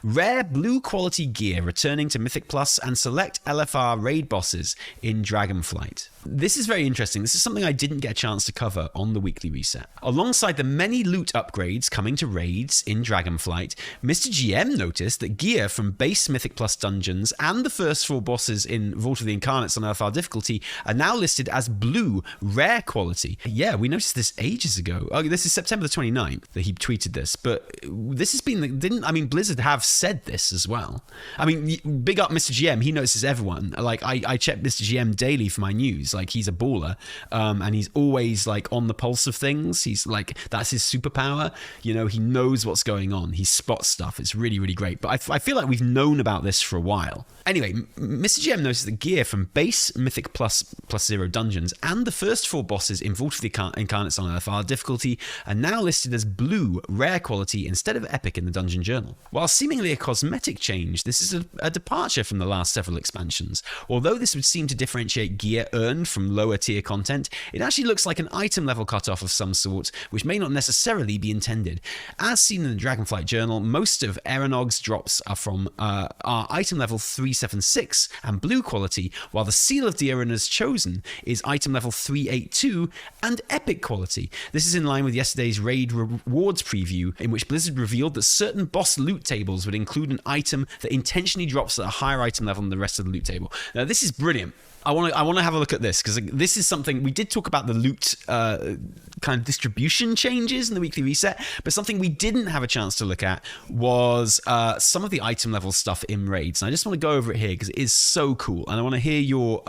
Rare blue quality gear returning to Mythic Plus and select LFR raid bosses in Dragonflight. This is very interesting. This is something I didn't get a chance to cover on the weekly reset. Alongside the many loot upgrades coming to raids in Dragonflight, Mr. GM noticed that gear from base Mythic Plus dungeons and the first 4 bosses in Vault of the Incarnates on LFR difficulty are now listed as blue, rare quality. Yeah, we noticed this ages ago. Oh, this is September the 29th that he tweeted this, but this has been, Blizzard have said this as well. I mean, big up Mr. GM, he notices everyone. Like, I check Mr. GM daily for my news. Like, he's a baller, and he's always like on the pulse of things. He's like, that's his superpower. You know, he knows what's going on. He spots stuff. It's really, really great. But I feel like we've known about this for a while. Anyway, Mr. GM noticed that gear from base Mythic Plus +0 dungeons and the first 4 bosses in Vault of the Incarnates on LFR difficulty are now listed as blue, rare quality instead of epic in the Dungeon Journal. While seemingly a cosmetic change, this is a departure from the last several expansions. Although this would seem to differentiate gear earned from lower tier content, it actually looks like an item level cutoff of some sort, which may not necessarily be intended. As seen in the Dragonflight Journal, most of Erenog's drops are from are item level 376 and blue quality, while the Seal of the Arena's Chosen is item level 382 and epic quality. This is in line with yesterday's raid rewards preview, in which Blizzard revealed that certain boss loot tables would include an item that intentionally drops at a higher item level than the rest of the loot table. Now, this is brilliant. I want to have a look at this, because this is something we did talk about, the loot kind of distribution changes in the weekly reset, but something we didn't have a chance to look at was some of the item level stuff in raids. And I just want to go over it here because it is so cool, and I want to hear your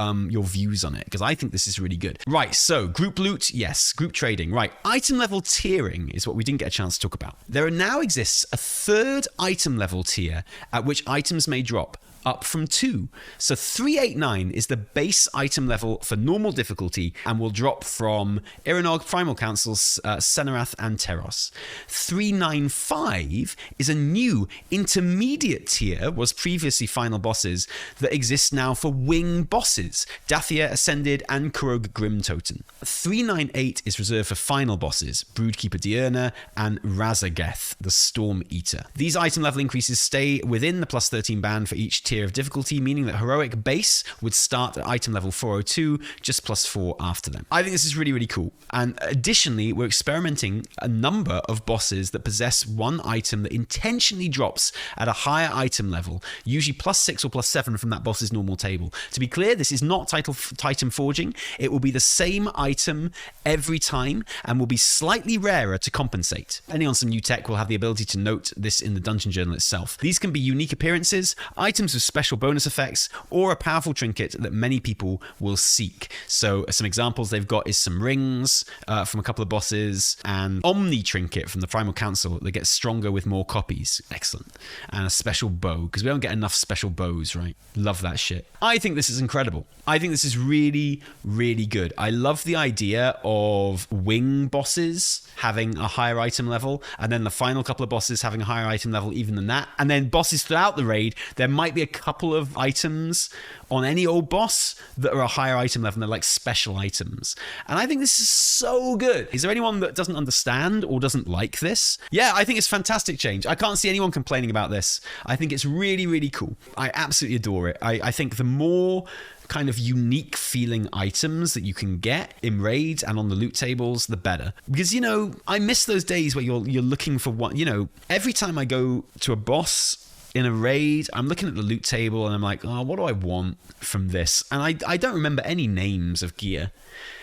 views on it, because I think this is really good. Right, so group loot, yes, group trading, right. Item level tiering is what we didn't get a chance to talk about. There now exists a 3rd item level tier at which items may drop, up from 2. So 389 is the base item level for normal difficulty and will drop from Erenog, Primal Councils, Senarath, and Teros. 395 is a new intermediate tier, was previously final bosses, that exists now for wing bosses, Dathia, Ascended, and Kurog Grimtoten. 398 is reserved for final bosses, Broodkeeper Diurna and Razageth, the Storm Eater. These item level increases stay within the plus 13 band for each tier of difficulty, meaning that heroic base would start at item level 402, just plus 4 after them. I think this is really, really cool. And additionally, we're experimenting a number of bosses that possess one item that intentionally drops at a higher item level, usually plus 6 or plus 7 from that boss's normal table. To be clear, this is not Titan Forging. It will be the same item every time and will be slightly rarer to compensate. Depending on some new tech, we'll have the ability to note this in the Dungeon Journal itself. These can be unique appearances, items with special bonus effects, or a powerful trinket that many people will seek. So some examples they've got is some rings from a couple of bosses, and Omni trinket from the Primal Council that gets stronger with more copies. Excellent. And a special bow, because we don't get enough special bows, right? Love that shit. I think this is incredible. I think this is really, really good. I love the idea of wing bosses having a higher item level, and then the final couple of bosses having a higher item level even than that. And then bosses throughout the raid, there might be a couple of items on any old boss that are a higher item level, and they're like special items. And I think this is so good. Is there anyone that doesn't understand or doesn't like this? Yeah, I think it's fantastic change. I can't see anyone complaining about this. I think it's really, really cool. I absolutely adore it. I think the more kind of unique feeling items that you can get in raids and on the loot tables, the better. Because, you know, I miss those days where you're looking for one. You know, every time I go to a boss in a raid, I'm looking at the loot table and I'm like, oh, what do I want from this? And I don't remember any names of gear.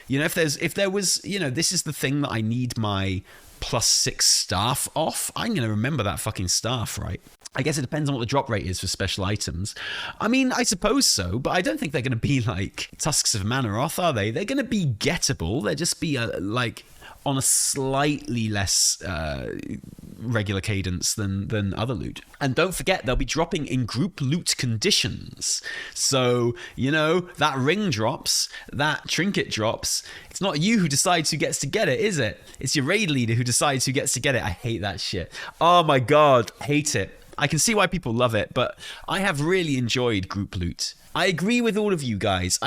You know, if there was, you know, this is the thing that I need my +6 staff off, I'm going to remember that fucking staff, right? I guess it depends on what the drop rate is for special items. I mean, I suppose so, but I don't think they're going to be like Tusks of Manaroth, are they? They're going to be gettable. They'll just be like on a slightly less regular cadence than other loot. And don't forget, they'll be dropping in group loot conditions. So, you know, that ring drops, that trinket drops. It's not you who decides who gets to get it, is it? It's your raid leader who decides who gets to get it. I hate that shit. Oh my God, hate it. I can see why people love it, but I have really enjoyed group loot. I agree with all of you guys.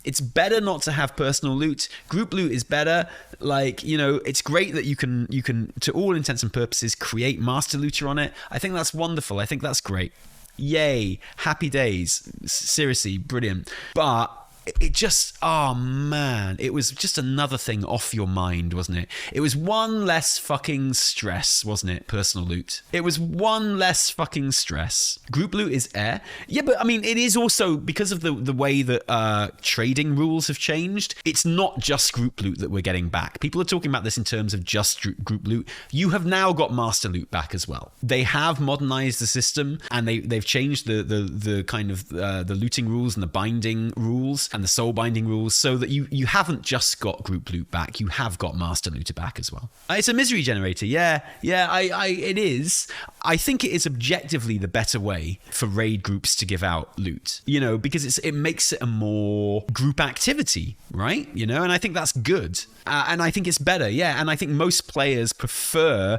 It's better not to have personal loot. Group loot is better. Like, you know, it's great that you can, to all intents and purposes, create master looter on it. I think that's wonderful. I think that's great. Yay. Happy days. Seriously, brilliant. But it just, oh man, it was just another thing off your mind, wasn't it? It was one less fucking stress, wasn't it? Personal loot. It was one less fucking stress. Group loot is air. Yeah, but I mean, it is also because of the way that trading rules have changed. It's not just group loot that we're getting back. People are talking about this in terms of just group loot. You have now got master loot back as well. They have modernized the system, and they've changed the kind of the looting rules and the binding rules and the soul binding rules, so that you haven't just got group loot back, you have got master looter back as well. It's a misery generator. It is. I think it is objectively the better way for raid groups to give out loot, you know, because it makes it a more group activity, right? You know, and I think that's good. And I think it's better, yeah. And I think most players prefer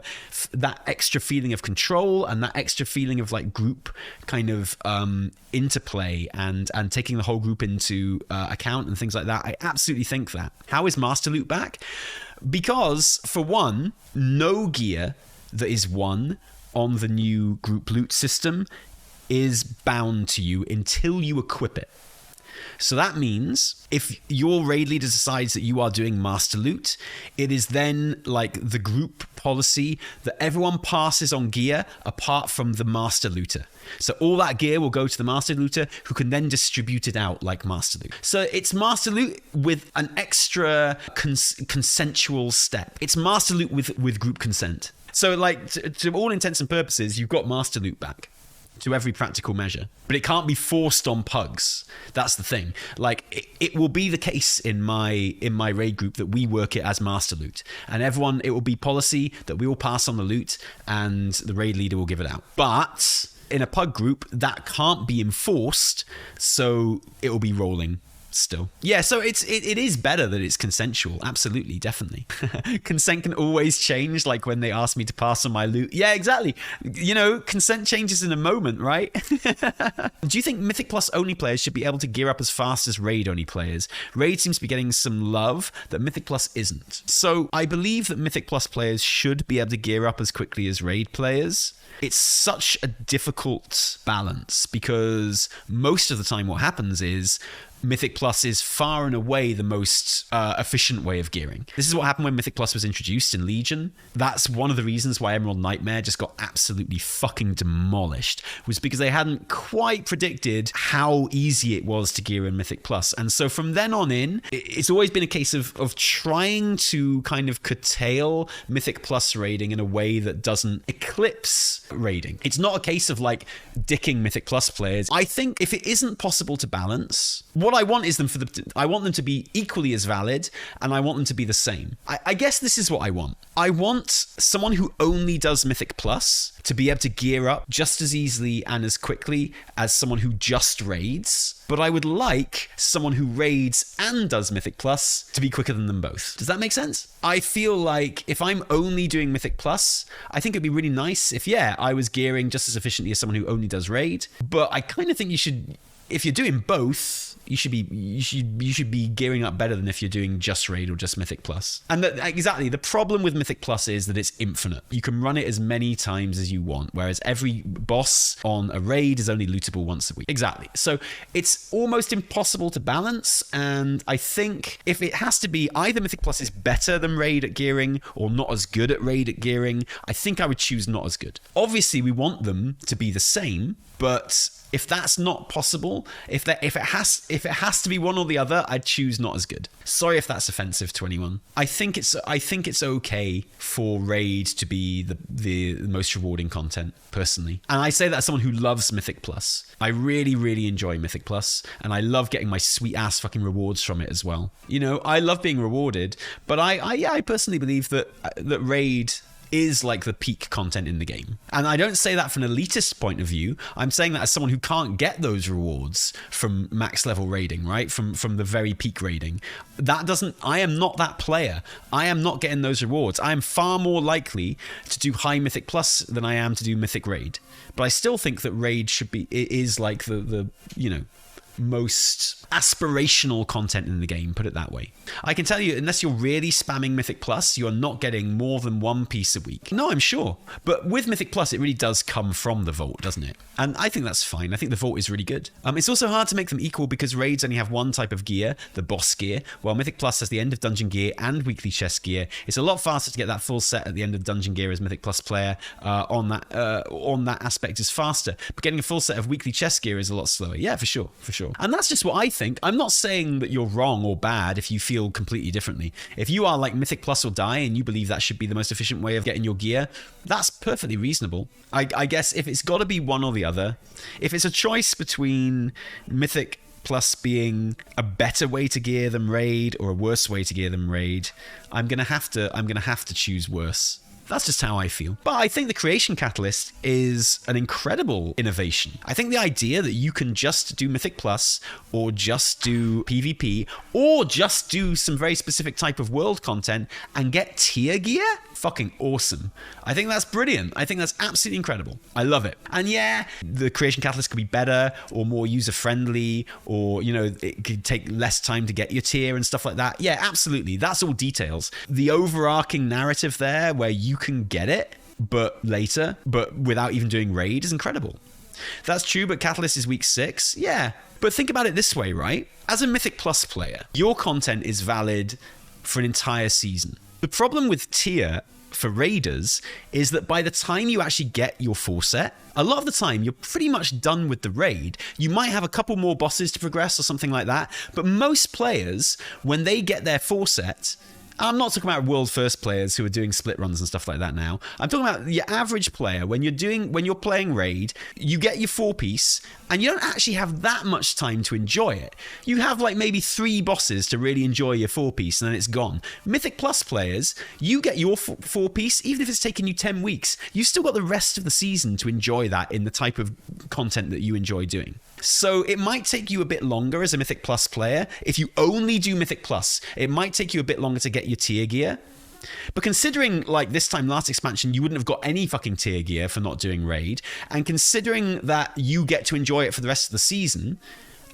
that extra feeling of control and that extra feeling of like group kind of interplay and taking the whole group into account and things like that. I absolutely think that. How is master loot back? Because, for one, no gear that is won on the new group loot system is bound to you until you equip it. So that means if your raid leader decides that you are doing master loot, it is then like the group policy that everyone passes on gear apart from the master looter. So all that gear will go to the master looter, who can then distribute it out like master loot. So it's master loot with an extra consensual step. It's master loot with group consent. So like to all intents and purposes, you've got master loot back to every practical measure, but it can't be forced on pugs. That's the thing. Like it will be the case in my raid group that we work it as master loot, and everyone, it will be policy that we will pass on the loot and the raid leader will give it out. But in a pug group, that can't be enforced, so it will be rolling still. Yeah, so it is better that it's consensual. Absolutely, definitely. Consent can always change, like when they ask me to pass on my loot. Yeah, exactly. You know, consent changes in a moment, right? Do you think Mythic Plus only players should be able to gear up as fast as Raid only players? Raid seems to be getting some love that Mythic Plus isn't. So I believe that Mythic Plus players should be able to gear up as quickly as Raid players. It's such a difficult balance because most of the time what happens is Mythic Plus is far and away the most efficient way of gearing. This is what happened when Mythic Plus was introduced in Legion. That's one of the reasons why Emerald Nightmare just got absolutely fucking demolished, was because they hadn't quite predicted how easy it was to gear in Mythic Plus. And so from then on in, it's always been a case of trying to kind of curtail Mythic Plus raiding in a way that doesn't eclipse raiding. It's not a case of like dicking Mythic Plus players. I think if it isn't possible to balance, what I want is I want them to be equally as valid, and I want them to be the same. I guess this is what I want. I want someone who only does Mythic Plus to be able to gear up just as easily and as quickly as someone who just raids, but I would like someone who raids and does Mythic Plus to be quicker than them both. Does that make sense? I feel like if I'm only doing Mythic Plus, I think it'd be really nice if, yeah, I was gearing just as efficiently as someone who only does raid, but I kind of think you should, if you're doing both, you should be gearing up better than if you're doing just Raid or just Mythic Plus. And exactly, the problem with Mythic Plus is that it's infinite. You can run it as many times as you want, whereas every boss on a raid is only lootable once a week. Exactly. So it's almost impossible to balance, and I think if it has to be either Mythic Plus is better than Raid at gearing or not as good at Raid at gearing, I think I would choose not as good. Obviously, we want them to be the same, but if that's not possible, if it has to be one or the other, I'd choose not as good. Sorry if that's offensive to anyone. I think it's okay for Raid to be the most rewarding content, personally. And I say that as someone who loves Mythic Plus. I really, really enjoy Mythic Plus, and I love getting my sweet ass fucking rewards from it as well. You know, I love being rewarded, but I personally believe that Raid is like the peak content in the game. And I don't say that from an elitist point of view. I'm saying that as someone who can't get those rewards from max level raiding, right? From the very peak raiding. I am not that player. I am not getting those rewards. I am far more likely to do high Mythic Plus than I am to do Mythic Raid. But I still think that Raid is like the most aspirational content in the game, put it that way. I can tell you, unless you're really spamming Mythic Plus, you are not getting more than one piece a week. No, I'm sure. But with Mythic Plus, it really does come from the vault, doesn't it? And I think that's fine. I think the vault is really good. It's also hard to make them equal because raids only have one type of gear, the boss gear, while Mythic Plus has the end of dungeon gear and weekly chest gear. It's a lot faster to get that full set at the end of dungeon gear as Mythic Plus player. On that aspect is faster. But getting a full set of weekly chest gear is a lot slower. Yeah, for sure. And that's just what I think. I'm not saying that you're wrong or bad if you feel completely differently. If you are like Mythic Plus or die and you believe that should be the most efficient way of getting your gear, that's perfectly reasonable. I guess if it's got to be one or the other, if it's a choice between Mythic Plus being a better way to gear than Raid or a worse way to gear than Raid, I'm gonna have to choose worse. That's just how I feel. But I think the Creation Catalyst is an incredible innovation. I think the idea that you can just do Mythic Plus or just do PvP or just do some very specific type of world content and get tier gear, fucking awesome. I think that's brilliant. I think that's absolutely incredible. I love it. And yeah, the Creation Catalyst could be better or more user-friendly, or, it could take less time to get your tier and stuff like that. Yeah, absolutely. That's all details. The overarching narrative there where you can get it but later, but without even doing raid, is incredible. That's true, but Catalyst is week 6. Yeah. But think about it this way, right? As a Mythic Plus player, your content is valid for an entire season. The problem with tier for raiders is that by the time you actually get your full set, a lot of the time you're pretty much done with the raid. You might have a couple more bosses to progress or something like that, but most players, when they get their full set, I'm not talking about world first players who are doing split runs and stuff like that now. I'm talking about your average player. When you're playing raid, you get your 4-piece and you don't actually have that much time to enjoy it. You have like maybe 3 bosses to really enjoy your 4-piece and then it's gone. Mythic Plus players, you get your 4-piece, even if it's taken you 10 weeks, you've still got the rest of the season to enjoy that in the type of content that you enjoy doing. So it might take you a bit longer as a Mythic Plus player. If you only do Mythic Plus, it might take you a bit longer to get your tier gear. But considering, like, this time last expansion, you wouldn't have got any fucking tier gear for not doing raid, and considering that you get to enjoy it for the rest of the season,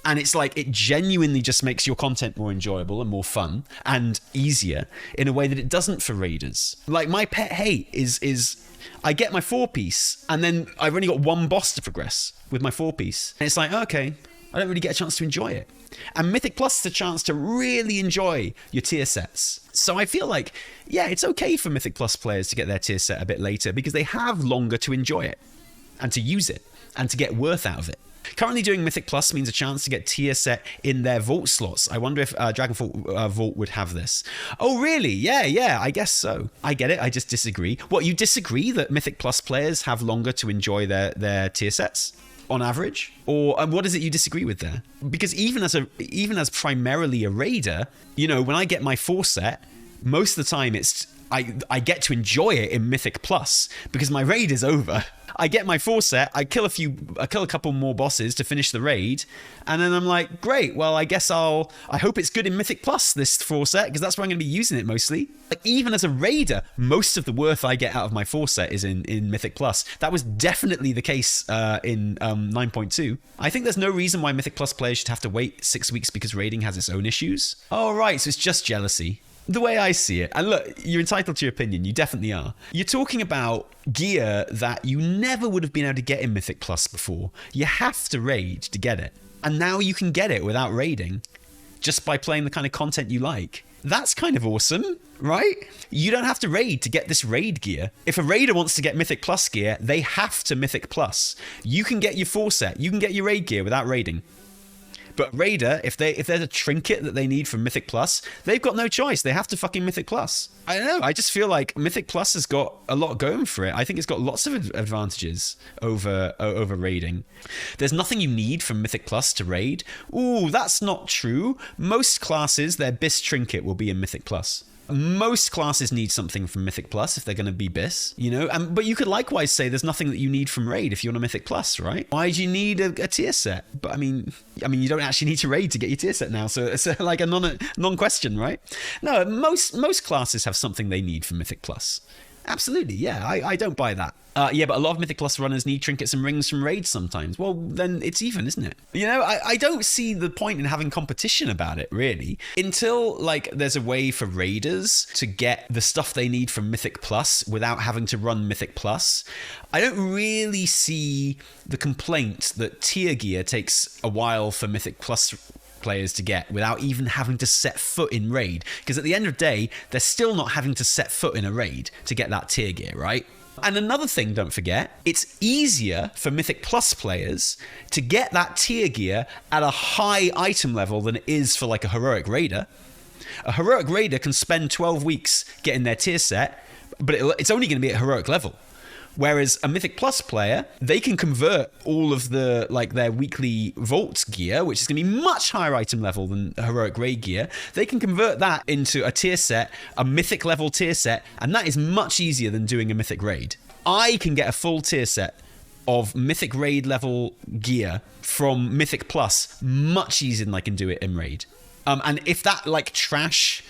and it's like it genuinely just makes your content more enjoyable and more fun and easier in a way that it doesn't for raiders. Like, my pet hate is I get my 4-piece and then I've only got one boss to progress with my 4-piece. And it's like, okay, I don't really get a chance to enjoy it. And Mythic Plus is a chance to really enjoy your tier sets. So I feel like, yeah, it's okay for Mythic Plus players to get their tier set a bit later because they have longer to enjoy it and to use it and to get worth out of it. Currently doing Mythic Plus means a chance to get tier set in their vault slots. I wonder if Dragonflight Vault would have this. Oh, really? Yeah, I guess so. I get it. I just disagree. What, you disagree that Mythic Plus players have longer to enjoy their tier sets on average? Or what is it you disagree with there? Because even as primarily a raider, when I get my 4 set, most of the time I get to enjoy it in Mythic Plus because my raid is over. I get my 4 set, I kill a couple more bosses to finish the raid, and then I'm like, great, well, I guess I hope it's good in Mythic Plus, this 4 set, because that's where I'm going to be using it mostly. Like, even as a raider, most of the worth I get out of my 4 set is in Mythic Plus. That was definitely the case in 9.2. I think there's no reason why Mythic Plus players should have to wait 6 weeks because raiding has its own issues. Oh, right, so it's just jealousy. The way I see it, and look, you're entitled to your opinion, you definitely are. You're talking about gear that you never would have been able to get in Mythic Plus before. You have to raid to get it. And now you can get it without raiding, just by playing the kind of content you like. That's kind of awesome, right? You don't have to raid to get this raid gear. If a raider wants to get Mythic Plus gear, they have to Mythic Plus. You can get your 4 set, you can get your raid gear without raiding. But Raider, if there's a trinket that they need from Mythic Plus, they've got no choice. They have to fucking Mythic Plus. I don't know. I just feel like Mythic Plus has got a lot going for it. I think it's got lots of advantages over raiding. There's nothing you need from Mythic Plus to raid. Ooh, that's not true. Most classes, their BIS trinket will be in Mythic Plus. Most classes need something from Mythic Plus if they're going to be BIS, you know? But you could likewise say there's nothing that you need from Raid if you're on a Mythic Plus, right? Why do you need a tier set? But I mean, you don't actually need to Raid to get your tier set now, so it's like a non-question, right? No, most classes have something they need from Mythic Plus. Absolutely, yeah, I don't buy that. Yeah, but a lot of Mythic Plus runners need trinkets and rings from raids sometimes. Well, then it's even, isn't it? You know, I don't see the point in having competition about it, really. Until, like, there's a way for raiders to get the stuff they need from Mythic Plus without having to run Mythic Plus, I don't really see the complaint that tier gear takes a while for Mythic Plus players to get without even having to set foot in raid, because at the end of the day they're still not having to set foot in a raid to get that tier gear, right? And another thing, don't forget, it's easier for Mythic Plus players to get that tier gear at a high item level than it is for like a Heroic Raider. A Heroic Raider can spend 12 weeks getting their tier set, but it's only going to be at Heroic level. Whereas a Mythic Plus player, they can convert all of the, like, their weekly Vault gear, which is going to be much higher item level than Heroic Raid gear. They can convert that into a tier set, a Mythic level tier set, and that is much easier than doing a Mythic Raid. I can get a full tier set of Mythic Raid level gear from Mythic Plus much easier than I can do it in Raid. And if that, like, trash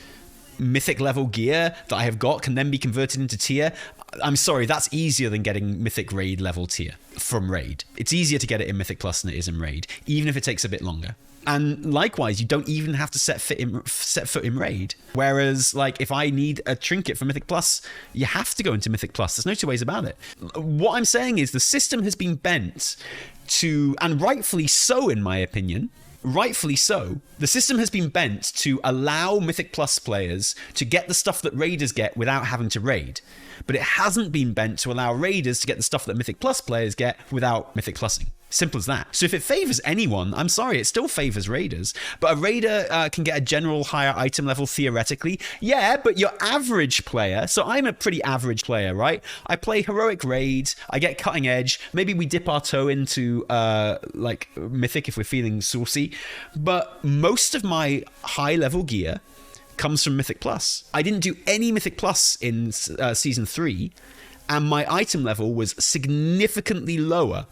Mythic level gear that I have got can then be converted into tier, I'm sorry, that's easier than getting Mythic Raid level tier from Raid. It's easier to get it in Mythic Plus than it is in Raid, even if it takes a bit longer. And likewise, you don't even have to set foot in Raid. Whereas, like, if I need a trinket for Mythic Plus, you have to go into Mythic Plus. There's no two ways about it. What I'm saying is the system has been bent to, and rightfully so in my opinion, rightfully so, the system has been bent to allow Mythic Plus players to get the stuff that Raiders get without having to raid. But it hasn't been bent to allow Raiders to get the stuff that Mythic Plus players get without Mythic Plussing. Simple as that. So if it favors anyone, I'm sorry, it still favors Raiders. But a Raider can get a general higher item level theoretically. Yeah, but your average player, so I'm a pretty average player, right? I play Heroic Raid, I get Cutting Edge, maybe we dip our toe into like Mythic if we're feeling saucy. But most of my high level gear comes from Mythic Plus. I didn't do any Mythic Plus in Season 3, and my item level was significantly lower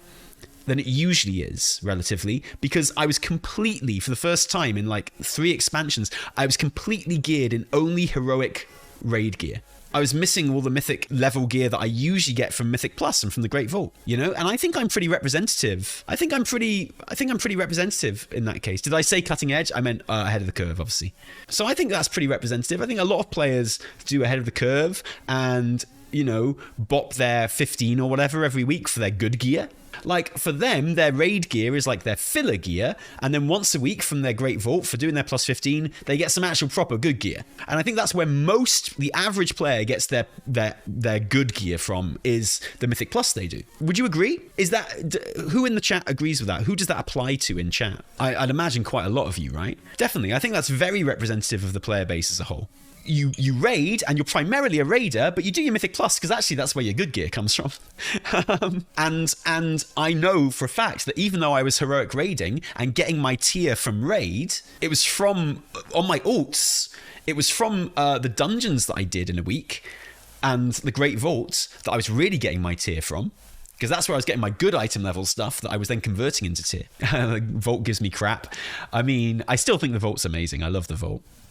than it usually is, relatively, because I was completely, for the first time in like 3 expansions, I was completely geared in only Heroic Raid gear. I was missing all the Mythic level gear that I usually get from Mythic Plus and from the Great Vault, you know? And I think I'm pretty representative. I think I'm pretty representative in that case. Did I say Cutting Edge? I meant ahead of the curve, obviously. So I think that's pretty representative. I think a lot of players do ahead of the curve and, you know, bop their 15 or whatever every week for their good gear. Like, for them, their raid gear is like their filler gear, and then once a week from their Great Vault for doing their plus 15, they get some actual proper good gear. And I think that's where the average player gets their good gear from, is the Mythic Plus they do. Would you agree? Is that, who in the chat agrees with that? Who does that apply to in chat? I'd imagine quite a lot of you, right? Definitely. I think that's very representative of the player base as a whole. You raid, and you're primarily a raider, but you do your Mythic Plus because actually that's where your good gear comes from. And I know for a fact that even though I was Heroic Raiding and getting my tier from raid, it was from, on my alts, it was from the dungeons that I did in a week and the Great Vault that I was really getting my tier from. Because that's where I was getting my good item level stuff that I was then converting into tier. The Vault gives me crap. I mean, I still think the Vault's amazing. I love the Vault.